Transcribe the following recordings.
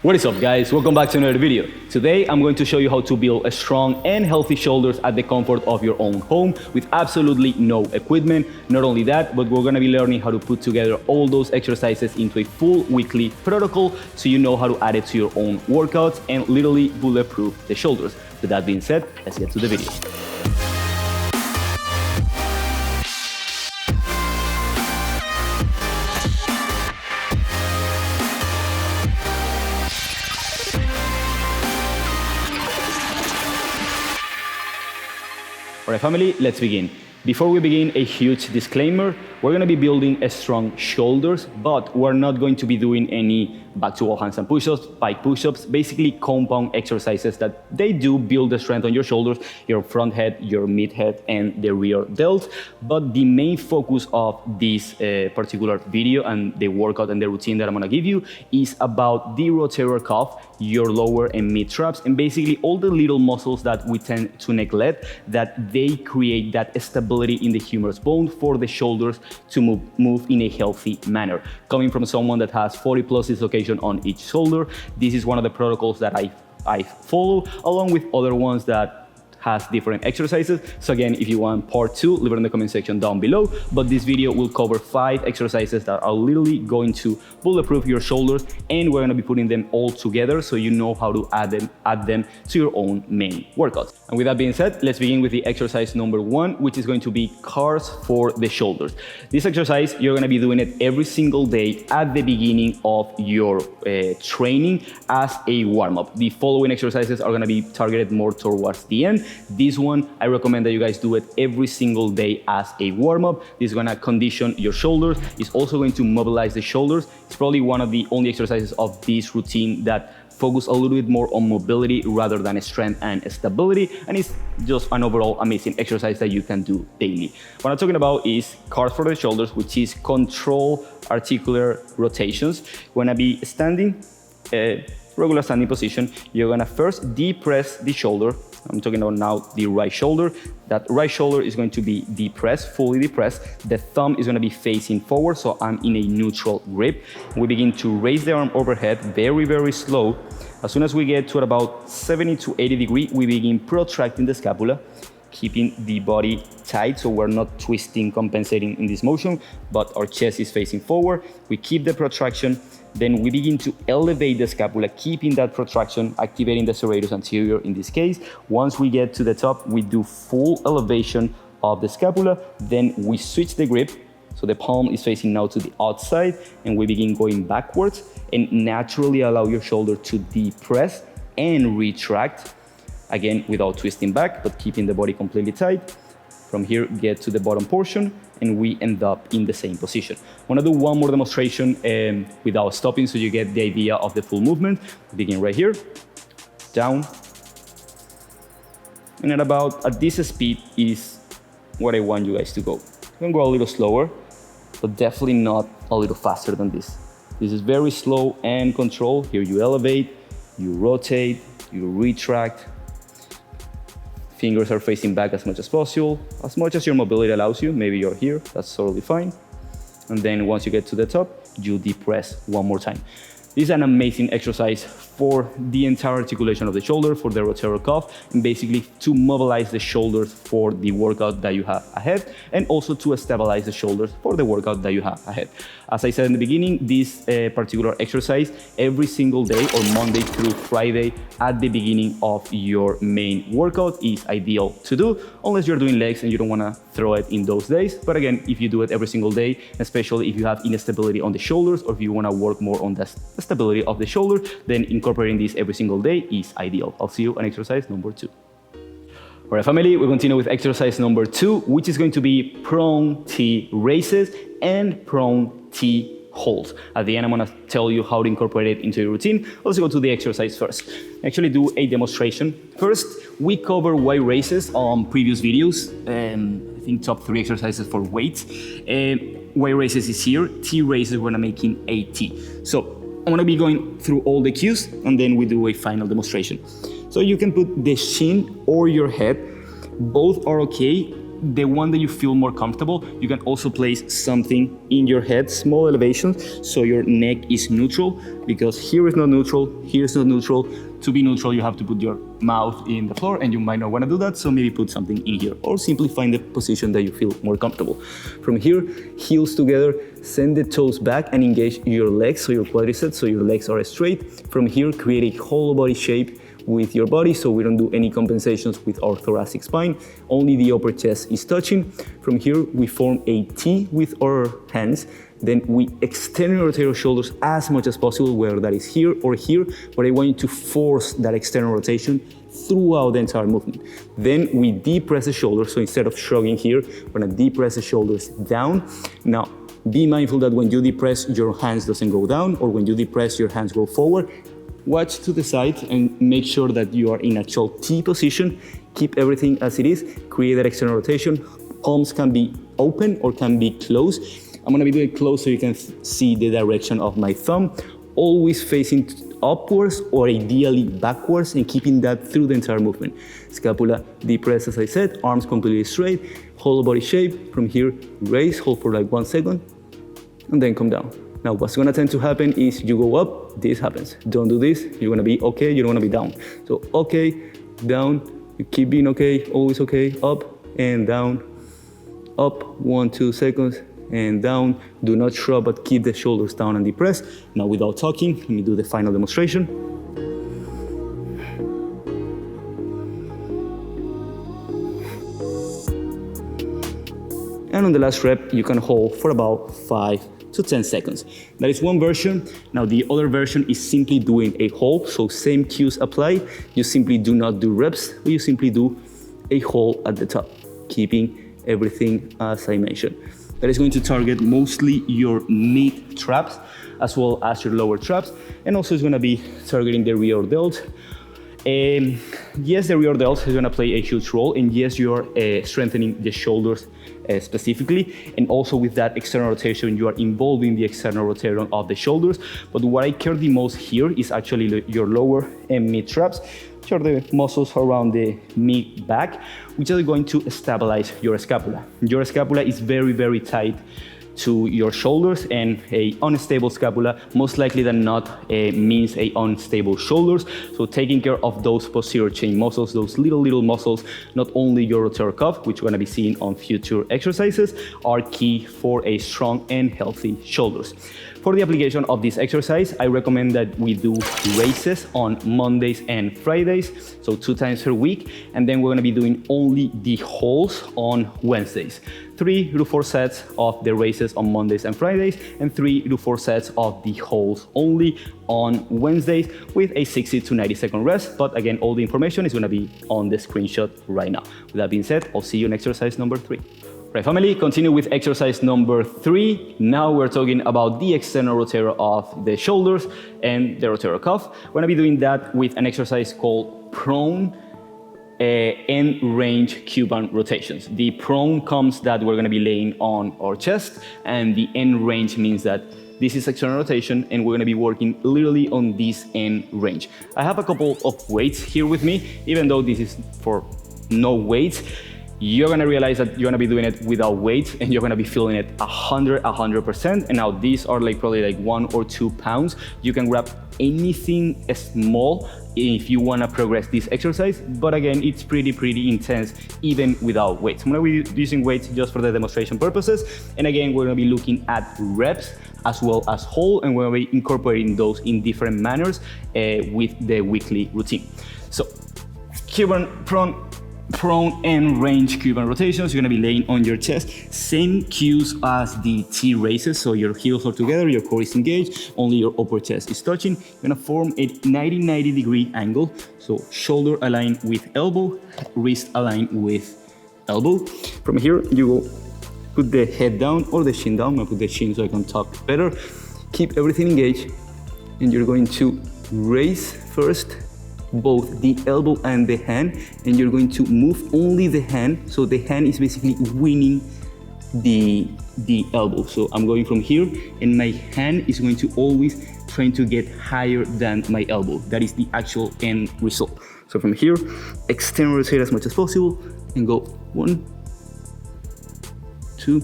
What is up, guys? Welcome back to another video. Today I'm going to show you how to build a strong and healthy shoulders at the comfort of your own home with absolutely no equipment. Not only that, but we're going to be learning how to put together all those exercises into a full weekly protocol so you know how to add it to your own workouts and literally bulletproof the shoulders. With that being said, let's get to the video. All right, family, let's begin. Before we begin, a huge disclaimer. We're gonna be building a strong shoulders, but we're not going to be doing any back to wall handstand push-ups, pike push-ups, basically compound exercises that they do build the strength on your shoulders, your front head, your mid head, and the rear delt. But the main focus of this particular video and the workout and the routine that I'm gonna give you is about the rotator cuff, your lower and mid traps, and basically all the little muscles that we tend to neglect that they create that stability in the humerus bone for the shoulders to move in a healthy manner. Coming from someone that has 40 plus dislocation on each shoulder, this is one of the protocols that I follow, along with other ones that has different exercises. So again, if you want part 2, leave it in the comment section down below. But this video will cover 5 exercises that are literally going to bulletproof your shoulders, and we're gonna be putting them all together so you know how to add them to your own main workouts. And with that being said, let's begin with the exercise number 1, which is going to be cars for the shoulders. This exercise, you're gonna be doing it every single day at the beginning of your training as a warm-up. The following exercises are gonna be targeted more towards the end. This one, I recommend that you guys do it every single day as a warm-up. This is gonna condition your shoulders. It's also going to mobilize the shoulders. It's probably one of the only exercises of this routine that focus a little bit more on mobility rather than strength and stability, and it's just an overall amazing exercise that you can do daily. What I'm talking about is cars for the shoulders, which is control articular rotations. You're gonna be standing, regular standing position. You're gonna first depress the shoulder. I'm talking about now the right shoulder. That right shoulder is going to be depressed, fully depressed. The thumb is going to be facing forward, so I'm in a neutral grip. We begin to raise the arm overhead, very, very slow. As soon as we get to about 70 to 80 degrees, we begin protracting the scapula, keeping the body tight so we're not twisting, compensating in this motion, but our chest is facing forward. We keep the protraction. Then we begin to elevate the scapula, keeping that protraction, activating the serratus anterior in this case. Once we get to the top, we do full elevation of the scapula. Then we switch the grip. So the palm is facing now to the outside, and we begin going backwards and naturally allow your shoulder to depress and retract. Again, without twisting back, but keeping the body completely tight. From here, get to the bottom portion, and we end up in the same position. I'm gonna do one more demonstration without stopping so you get the idea of the full movement. Begin right here, down. And at this speed is what I want you guys to go. You can go a little slower, but definitely not a little faster than this. This is very slow and controlled. Here you elevate, you rotate, you retract. Fingers are facing back as much as possible, as much as your mobility allows you. Maybe you're here, that's totally fine. And then once you get to the top, you depress one more time. This is an amazing exercise for the entire articulation of the shoulder, for the rotator cuff, and basically to mobilize the shoulders for the workout that you have ahead, and also to stabilize the shoulders for the workout that you have ahead. As I said in the beginning, this particular exercise every single day or Monday through Friday at the beginning of your main workout is ideal to do, unless you're doing legs and you don't want to throw it in those days. But again, if you do it every single day, especially if you have instability on the shoulders or if you want to work more on the stability of the shoulder, then incorporating this every single day is ideal. I'll see you on exercise number 2. All right, family, we continue with exercise number 2, which is going to be prone T raises and prone T holds. At the end, I'm gonna tell you how to incorporate it into your routine. Let's go to the exercise first. Actually do a demonstration. First, we cover Y raises on previous videos. I think top 3 exercises for weights. Y raises is here. T raises, we're gonna making a T. So I'm gonna be going through all the cues and then we do a final demonstration. So you can put the shin or your head, both are okay. the one that you feel more comfortable. You can also place something in your head, small elevations, so your neck is neutral, because here is not neutral, here is not neutral. To be neutral, you have to put your mouth in the floor, and you might not want to do that, so maybe put something in here, or simply find the position that you feel more comfortable. From here, heels together, send the toes back and engage your legs, so your quadriceps, so your legs are straight. From here, create a hollow body shape with your body, so we don't do any compensations with our thoracic spine, only the upper chest is touching. From here, we form a T with our hands, then we extend and rotate our shoulders as much as possible, whether that is here or here, but I want you to force that external rotation throughout the entire movement. Then we depress the shoulders, so instead of shrugging here, we're gonna depress the shoulders down. Now, be mindful that when you depress, your hands doesn't go down, or when you depress, your hands go forward. Watch to the side and make sure that you are in actual T position. Keep everything as it is. Create that external rotation. Palms can be open or can be closed. I'm gonna be doing it close so you can see the direction of my thumb. Always facing upwards or ideally backwards, and keeping that through the entire movement. Scapula depressed, as I said, arms completely straight, whole body shape. From here, raise, hold for like 1 second, and then come down. Now, what's gonna tend to happen is you go up, this happens. Don't do this, you're gonna be okay, you don't wanna be down. So, okay, down, you keep being okay, always okay, up and down, up, 1-2 seconds, and down. Do not shrug, but keep the shoulders down and depressed. Now, without talking, let me do the final demonstration. And on the last rep, you can hold for about 5 to 10 seconds. That is one version. Now the other version is simply doing a hold, so same cues apply. You simply do not do reps, but you simply do a hold at the top, keeping everything as I mentioned. That is going to target mostly your mid traps as well as your lower traps, and also is going to be targeting the rear delt. Yes, the rear delt is going to play a huge role, and yes, you are strengthening the shoulders specifically, and also with that external rotation, you are involving the external rotation of the shoulders. But what I care the most here is actually your lower and mid traps, which are the muscles around the mid back, which are going to stabilize your scapula. Your scapula is very, very tight to your shoulders, and a unstable scapula most likely than not means a unstable shoulders. So taking care of those posterior chain muscles, those little muscles, not only your rotator cuff, which we're going to be seeing on future exercises, are key for a strong and healthy shoulders. For the application of this exercise, I recommend that we do raises on Mondays and Fridays, so 2 times per week, and then we're going to be doing only the holds on Wednesdays. 3 to 4 sets of the raises on Mondays and Fridays, and 3 to 4 sets of the holds only on Wednesdays, with a 60 to 90 second rest. But again, all the information is going to be on the screenshot right now. With that being said, I'll see you in exercise number 3. Right, family, continue with exercise number 3. Now we're talking about the external rotator of the shoulders and the rotator cuff. We're going to be doing that with an exercise called prone end range Cuban rotations. The prone comes that we're going to be laying on our chest, and the end range means that this is external rotation, and we're going to be working literally on this end range. I have a couple of weights here with me, even though this is for no weights. You're gonna realize that you're gonna be doing it without weight, and you're gonna be feeling it 100%. And now these are like probably like 1 or 2 pounds. You can grab anything small if you wanna progress this exercise, but again, it's pretty intense even without weights. I'm gonna be using weights just for the demonstration purposes. And again, we're gonna be looking at reps as well as hold, and we're gonna be incorporating those in different manners with the weekly routine. So, Cuban prone and range Cuban rotations. You're gonna be laying on your chest. Same cues as the T raises. So your heels are together, your core is engaged, only your upper chest is touching. You're gonna form a 90 degree angle. So shoulder aligned with elbow, wrist aligned with elbow. From here, you will put the head down or the chin down. I'm gonna put the chin so I can talk better. Keep everything engaged, and you're going to raise first both the elbow and the hand, and you're going to move only the hand, so the hand is basically winning the elbow. So I'm going from here, and my hand is going to always trying to get higher than my elbow. That is the actual end result. So from here, extend, rotate as much as possible, and go 1, 2,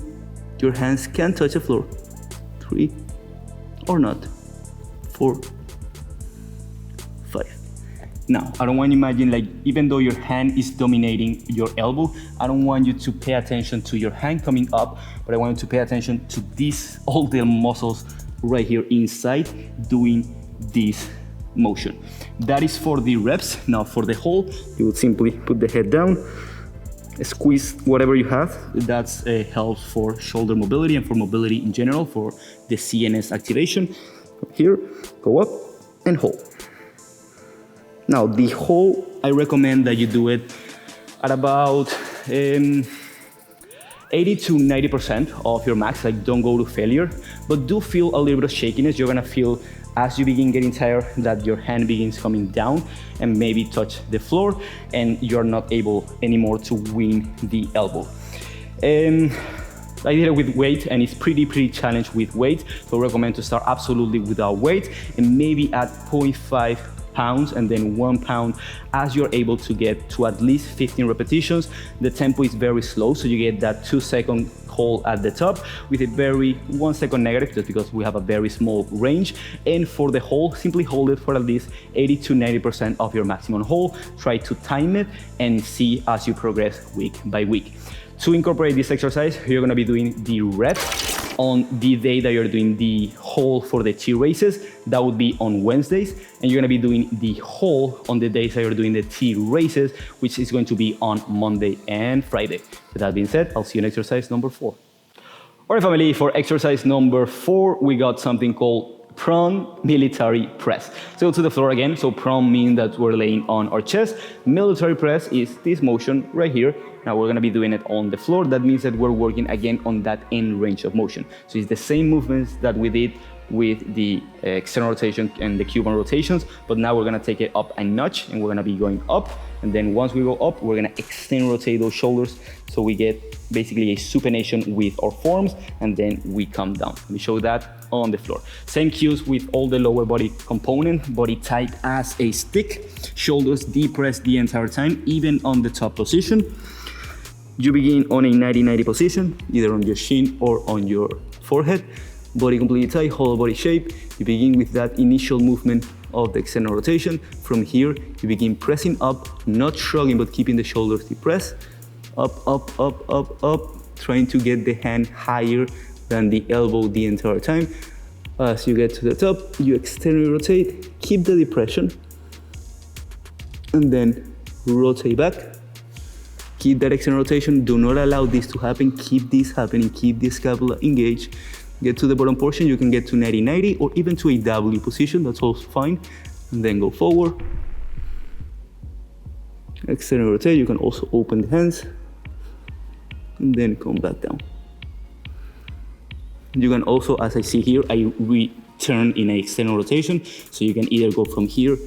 your hands can touch the floor, 3, or not, 4, 5. Now, I don't want you to imagine like, even though your hand is dominating your elbow, I don't want you to pay attention to your hand coming up, but I want you to pay attention to these, all the muscles right here inside doing this motion. That is for the reps. Now for the hold, you would simply put the head down, squeeze whatever you have. That's helps for shoulder mobility and for mobility in general, for the CNS activation. Here, go up and hold. Now the hold, I recommend that you do it at about 80 to 90% of your max. Like, don't go to failure, but do feel a little bit of shakiness. You're gonna feel as you begin getting tired that your hand begins coming down and maybe touch the floor, and you're not able anymore to win the elbow. I did it with weight, and it's pretty challenged with weight, so I recommend to start absolutely without weight and maybe at 0.5 pounds and then 1 pound as you're able to get to at least 15 repetitions. The tempo is very slow, so you get that 2-second hold at the top with a very 1 second negative, just because we have a very small range. And for the hold, simply hold it for at least 80 to 90% of your maximum hold. Try to time it and see as you progress week by week. To incorporate this exercise, you're gonna be doing the rep on the day that you're doing the hold for the T races. That would be on Wednesdays, and you're gonna be doing the hold on the days that you're doing the T races, which is going to be on Monday and Friday. With that being said, I'll see you in exercise number 4. All right, family, for exercise number 4, we got something called prone military press. So go to the floor again. So prone means that we're laying on our chest. Military press is this motion right here. Now we're gonna be doing it on the floor. That means that we're working again on that end range of motion. So it's the same movements that we did with the external rotation and the Cuban rotations, but now we're gonna take it up a notch, and we're gonna be going up. And then once we go up, we're gonna extend rotate those shoulders, so we get basically a supination with our forearms, and then we come down. Let me show that on the floor. Same cues with all the lower body component, body tight as a stick, shoulders depressed the entire time, even on the top position. You begin on a 90-90 position, either on your shin or on your forehead. Body completely tight, whole body shape. You begin with that initial movement of the external rotation. From here, you begin pressing up, not shrugging, but keeping the shoulders depressed. Up, up, up, up, up, trying to get the hand higher than the elbow the entire time. As you get to the top, you externally rotate, keep the depression, and then rotate back. Keep that external rotation, do not allow this to happen, keep this happening, keep the scapula engaged. Get to the bottom portion, you can get to 90-90 or even to a W position, that's also fine. And then go forward. External rotate, you can also open the hands and then come back down. You can also, as I see here, I return in an external rotation. So you can either go from here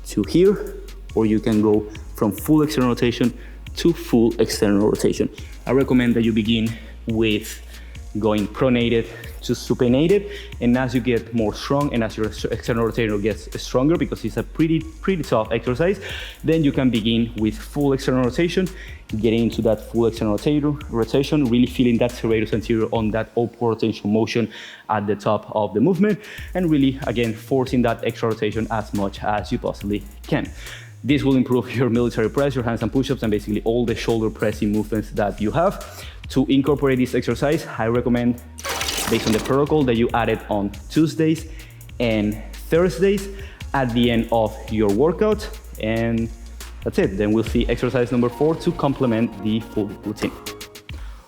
to here, or you can go from full external rotation to full external rotation. I recommend that you begin with going pronated to supinated, and as you get more strong and as your external rotator gets stronger, because it's a pretty tough exercise, then you can begin with full external rotation, getting into that full external rotation, really feeling that serratus anterior on that upward rotation motion at the top of the movement, and really, again, forcing that extra rotation as much as you possibly can. This will improve your military press, your handstand push-ups, and basically all the shoulder pressing movements that you have. To incorporate this exercise, I recommend, based on the protocol, that you add it on Tuesdays and Thursdays at the end of your workout, and that's it. Then we'll see exercise number 4 to complement the full routine.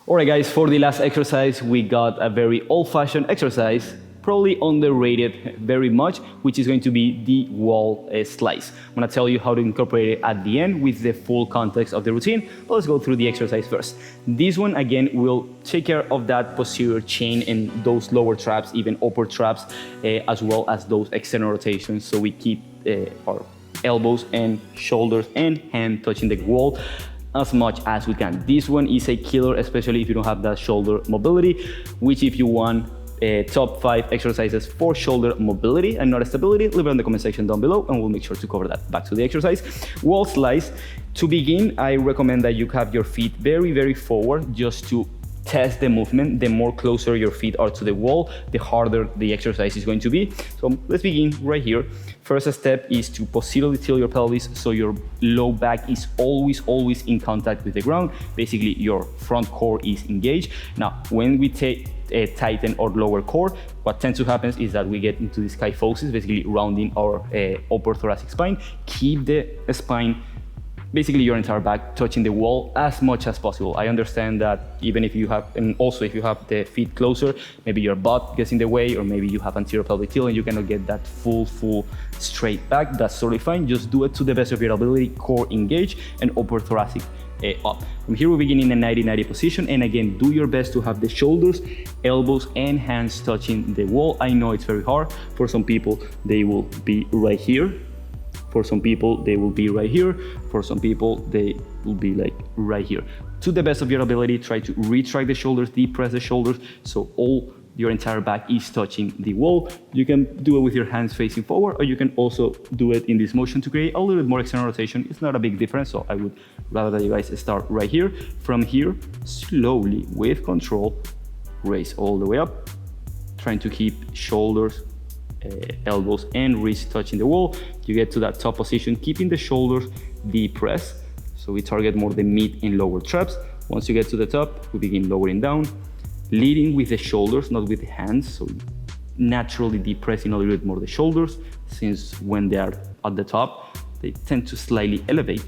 All right, guys, for the last exercise, we got a very old-fashioned exercise, probably underrated very much, which is going to be the wall slice. I'm gonna tell you how to incorporate it at the end with the full context of the routine, but let's go through the exercise first. This one, again, will take care of that posterior chain and those lower traps, even upper traps, as well as those external rotations, so we keep our elbows and shoulders and hand touching the wall as much as we can. This one is a killer, especially if you don't have that shoulder mobility, which if you want top 5 exercises for shoulder mobility and not stability, leave it in the comment section down below and we'll make sure to cover that. Back to the exercise. Wall slice. To begin, I recommend that you have your feet very forward, just to test the movement. The more closer your feet are to the wall, the harder the exercise is going to be. So let's begin right here. First step is to positively tilt your pelvis so your low back is always in contact with the ground. Basically, your front core is engaged. Now, when we tighten our lower core, what tends to happen is that we get into this kyphosis, basically rounding our upper thoracic spine. Keep the spine, basically your entire back, touching the wall as much as possible. I understand that even if you have, and also if you have the feet closer, maybe your butt gets in the way, or maybe you have anterior pelvic tilt and you cannot get that full straight back. That's totally fine. Just do it to the best of your ability, core engaged and upper thoracic up. From here we begin in a 90-90 position, and again, do your best to have the shoulders, elbows and hands touching the wall. I know it's very hard. For some people, they will be right here. For some people, they will be right here. For some people, they will be like right here. To the best of your ability, try to retract the shoulders, depress the shoulders, so your entire back is touching the wall. You can do it with your hands facing forward, or you can also do it in this motion to create a little bit more external rotation. It's not a big difference, so I would rather that you guys start right here. From here, slowly, with control, raise all the way up, trying to keep shoulders, elbows and wrists touching the wall. You get to that top position, keeping the shoulders depressed, so we target more the mid and lower traps. Once you get to the top, we begin lowering down, leading with the shoulders, not with the hands, so naturally depressing a little bit more the shoulders, since when they are at the top, they tend to slightly elevate.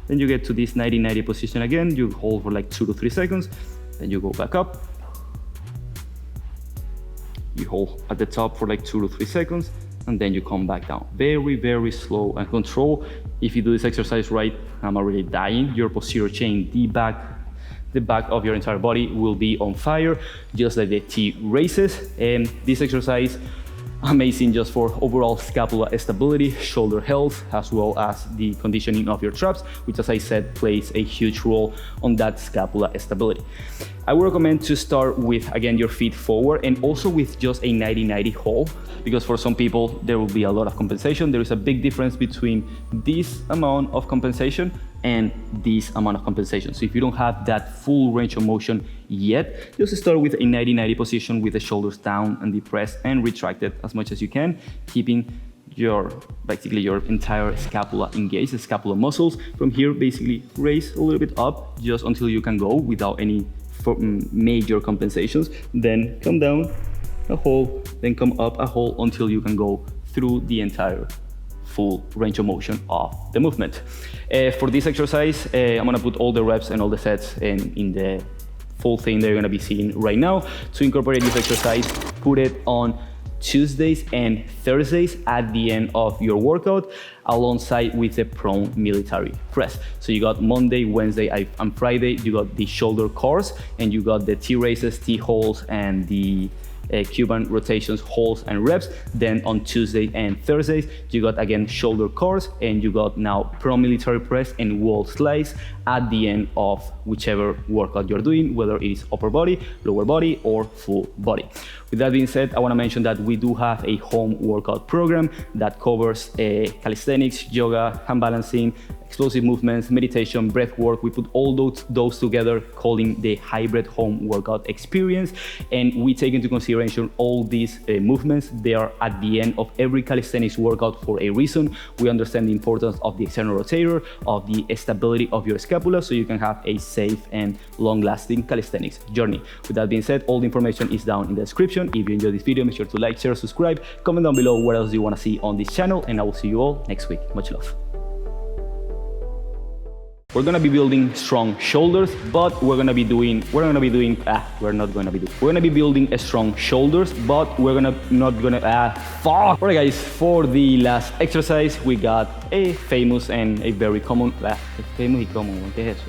Then you get to this 90-90 position again. You hold for like 2 to 3 seconds, then you go back up. You hold at the top for like 2 to 3 seconds, and then you come back down. Very slow and control. If you do this exercise right, I'm already dying. Your posterior chain, the back of your entire body will be on fire, just like the T raises. And this exercise, amazing just for overall scapula stability, shoulder health, as well as the conditioning of your traps, which, as I said, plays a huge role on that scapula stability. I would recommend to start with, again, your feet forward, and also with just a 90-90 hold, because for some people there will be a lot of compensation. There is a big difference between this amount of compensation and this amount of compensation. So if you don't have that full range of motion yet, just start with a 90-90 position with the shoulders down and depressed and retracted as much as you can, keeping basically your entire scapula engaged, the scapular muscles. From here, basically raise a little bit up just until you can go without any major compensations. Then come down a hole, then come up a hole until you can go through the entire full range of motion of the movement. For this exercise, I'm gonna put all the reps and all the sets in the full thing that you're gonna be seeing right now. To incorporate this exercise, put it on Tuesdays and Thursdays at the end of your workout, alongside with the prone military press. So you got Monday, Wednesday, and Friday, you got the shoulder cores, and you got the T raises, T holds, and the Cuban rotations, holds and reps. Then on Tuesday and Thursdays, you got again shoulder cores, and you got now prone military press and wall slides at the end of whichever workout you're doing, whether it is upper body, lower body, or full body. With that being said, I want to mention that we do have a home workout program that covers calisthenics, yoga, hand balancing, explosive movements, meditation, breath work. We put all those together, calling the hybrid home workout experience. And we take into consideration all these movements. They are at the end of every calisthenics workout for a reason. We understand the importance of the external rotator, of the stability of your scapula, so you can have a safe and long-lasting calisthenics journey. With that being said, all the information is down in the description. If you enjoyed this video, make sure to like, share, subscribe, comment down below what else you want to see on this channel, and I will see you all next week. Much love. We're gonna be building strong shoulders, but we're gonna be building a strong shoulders, but we're not gonna fuck. Alright guys, for the last exercise, we got a famous and a very common, famous y common, ¿qué es eso?